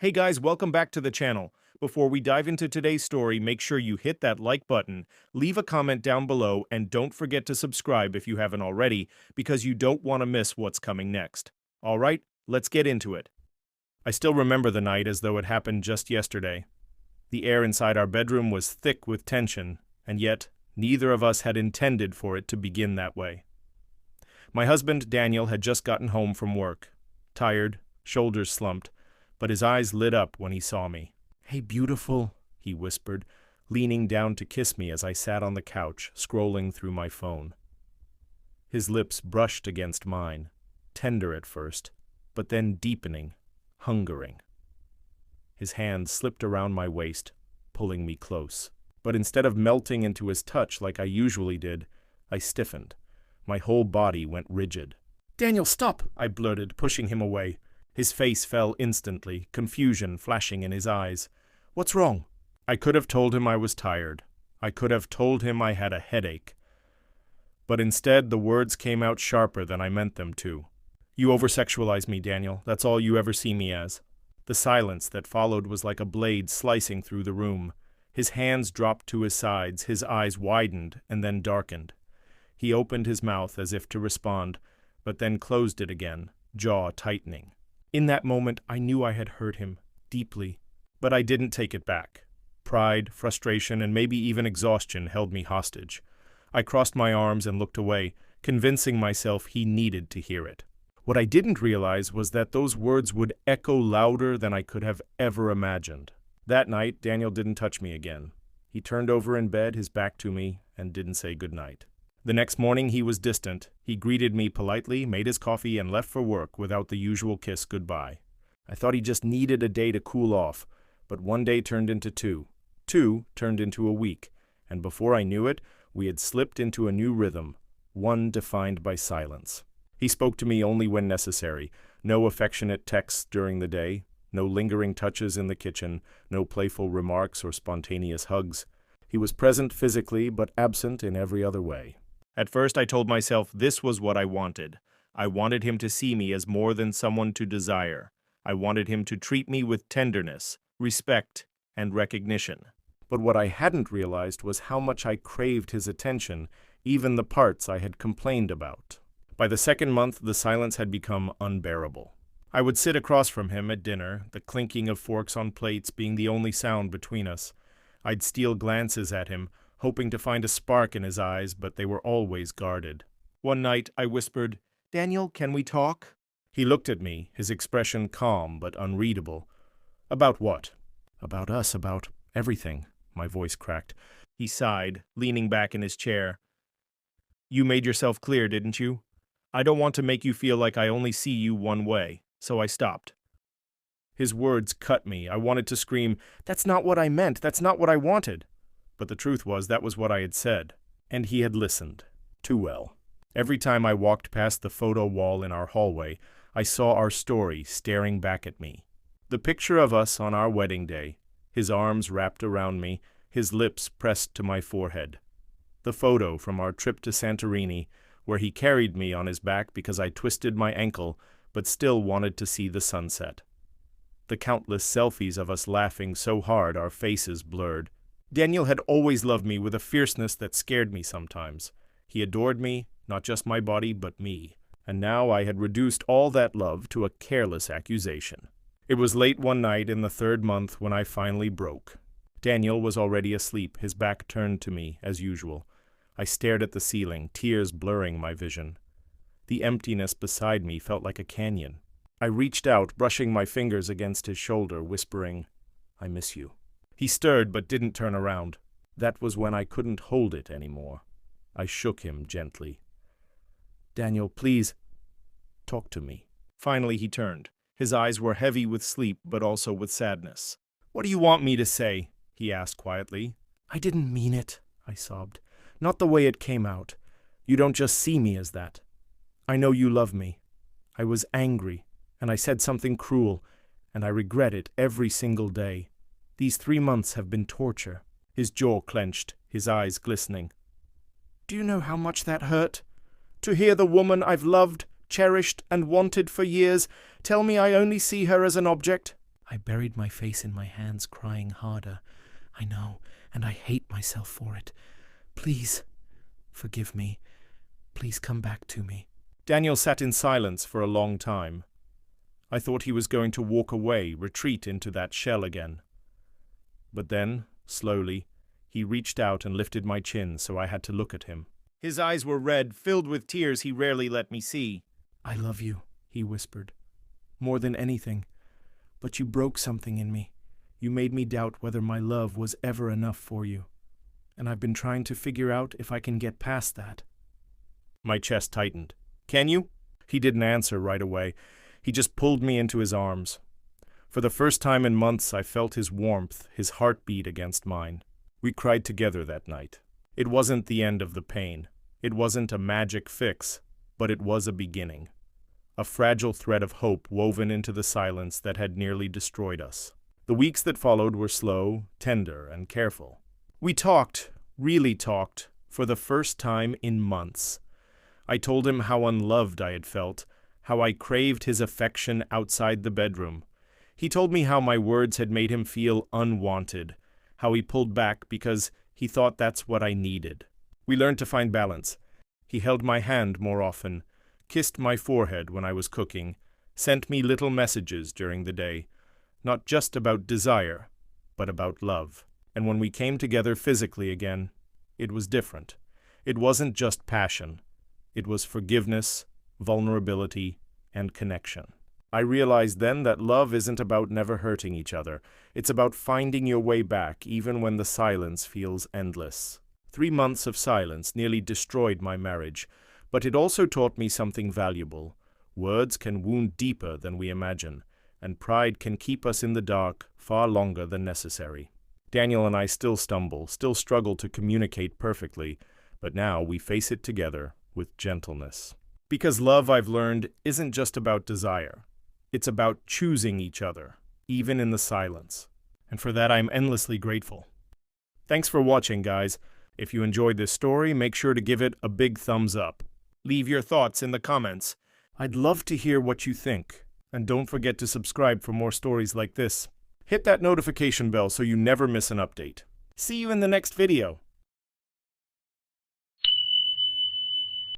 Hey guys, welcome back to the channel. Before we dive into today's story, make sure you hit that like button, leave a comment down below, and don't forget to subscribe if you haven't already, because you don't want to miss what's coming next. Alright, let's get into it. I still remember the night as though it happened just yesterday. The air inside our bedroom was thick with tension, and yet neither of us had intended for it to begin that way. My husband, Daniel, had just gotten home from work. Tired, shoulders slumped, but his eyes lit up when he saw me. "Hey, beautiful," he whispered, leaning down to kiss me as I sat on the couch, scrolling through my phone. His lips brushed against mine, tender at first, but then deepening, hungering. His hand slipped around my waist, pulling me close. But instead of melting into his touch like I usually did, I stiffened. My whole body went rigid. "Daniel, stop!" I blurted, pushing him away. His face fell instantly, confusion flashing in his eyes. "What's wrong?" I could have told him I was tired. I could have told him I had a headache. But instead, the words came out sharper than I meant them to. "You oversexualize me, Daniel. That's all you ever see me as." The silence that followed was like a blade slicing through the room. His hands dropped to his sides, his eyes widened and then darkened. He opened his mouth as if to respond, but then closed it again, jaw tightening. In that moment, I knew I had hurt him, deeply, but I didn't take it back. Pride, frustration, and maybe even exhaustion held me hostage. I crossed my arms and looked away, convincing myself he needed to hear it. What I didn't realize was that those words would echo louder than I could have ever imagined. That night, Daniel didn't touch me again. He turned over in bed, his back to me, and didn't say goodnight. The next morning he was distant. He greeted me politely, made his coffee, and left for work without the usual kiss goodbye. I thought he just needed a day to cool off, but one day turned into two. Two turned into a week, and before I knew it, we had slipped into a new rhythm, one defined by silence. He spoke to me only when necessary. No affectionate texts during the day, no lingering touches in the kitchen, no playful remarks or spontaneous hugs. He was present physically, but absent in every other way. At first I told myself this was what I wanted. I wanted him to see me as more than someone to desire. I wanted him to treat me with tenderness, respect, and recognition. But what I hadn't realized was how much I craved his attention, even the parts I had complained about. By the second month, the silence had become unbearable. I would sit across from him at dinner, the clinking of forks on plates being the only sound between us. I'd steal glances at him, hoping to find a spark in his eyes, but they were always guarded. One night, I whispered, "Daniel, can we talk?" He looked at me, his expression calm but unreadable. "About what?" "About us, about everything," my voice cracked. He sighed, leaning back in his chair. "You made yourself clear, didn't you? I don't want to make you feel like I only see you one way, so I stopped." His words cut me. I wanted to scream, "That's not what I meant, that's not what I wanted." But the truth was that was what I had said, and he had listened, too well. Every time I walked past the photo wall in our hallway, I saw our story staring back at me. The picture of us on our wedding day, his arms wrapped around me, his lips pressed to my forehead. The photo from our trip to Santorini, where he carried me on his back because I twisted my ankle, but still wanted to see the sunset. The countless selfies of us laughing so hard our faces blurred. Daniel had always loved me with a fierceness that scared me sometimes. He adored me, not just my body, but me. And now I had reduced all that love to a careless accusation. It was late one night in the third month when I finally broke. Daniel was already asleep, his back turned to me, as usual. I stared at the ceiling, tears blurring my vision. The emptiness beside me felt like a canyon. I reached out, brushing my fingers against his shoulder, whispering, "I miss you." He stirred but didn't turn around. That was when I couldn't hold it anymore. I shook him gently. "Daniel, please, talk to me." Finally he turned. His eyes were heavy with sleep but also with sadness. "What do you want me to say?" he asked quietly. "I didn't mean it," I sobbed. "Not the way it came out. You don't just see me as that. I know you love me. I was angry, and I said something cruel, and I regret it every single day. These 3 months have been torture." His jaw clenched, his eyes glistening. "Do you know how much that hurt? To hear the woman I've loved, cherished, and wanted for years tell me I only see her as an object? I buried my face in my hands, crying harder. I know, and I hate myself for it. Please, forgive me. Please come back to me. Daniel sat in silence for a long time. I thought he was going to walk away, retreat into that shell again. But then, slowly, he reached out and lifted my chin, so I had to look at him. His eyes were red, filled with tears he rarely let me see. I love you, he whispered. More than anything. But you broke something in me. You made me doubt whether my love was ever enough for you. And I've been trying to figure out if I can get past that. My chest tightened. Can you? He didn't answer right away. He just pulled me into his arms. For the first time in months, I felt his warmth, his heartbeat against mine. We cried together that night. It wasn't the end of the pain. It wasn't a magic fix, but it was a beginning. A fragile thread of hope woven into the silence that had nearly destroyed us. The weeks that followed were slow, tender, and careful. We talked, really talked, for the first time in months. I told him how unloved I had felt, how I craved his affection outside the bedroom. He told me how my words had made him feel unwanted, how he pulled back because he thought that's what I needed. We learned to find balance. He held my hand more often, kissed my forehead when I was cooking, sent me little messages during the day, not just about desire, but about love. And when we came together physically again, it was different. It wasn't just passion. It was forgiveness, vulnerability, and connection. I realized then that love isn't about never hurting each other. It's about finding your way back even when the silence feels endless. 3 months of silence nearly destroyed my marriage, but it also taught me something valuable. Words can wound deeper than we imagine, and pride can keep us in the dark far longer than necessary. Daniel and I still stumble, still struggle to communicate perfectly, but now we face it together with gentleness. Because love, I've learned, isn't just about desire. It's about choosing each other, even in the silence. And for that, I'm endlessly grateful. Thanks for watching, guys. If you enjoyed this story, make sure to give it a big thumbs up. Leave your thoughts in the comments. I'd love to hear what you think. And don't forget to subscribe for more stories like this. Hit that notification bell so you never miss an update. See you in the next video.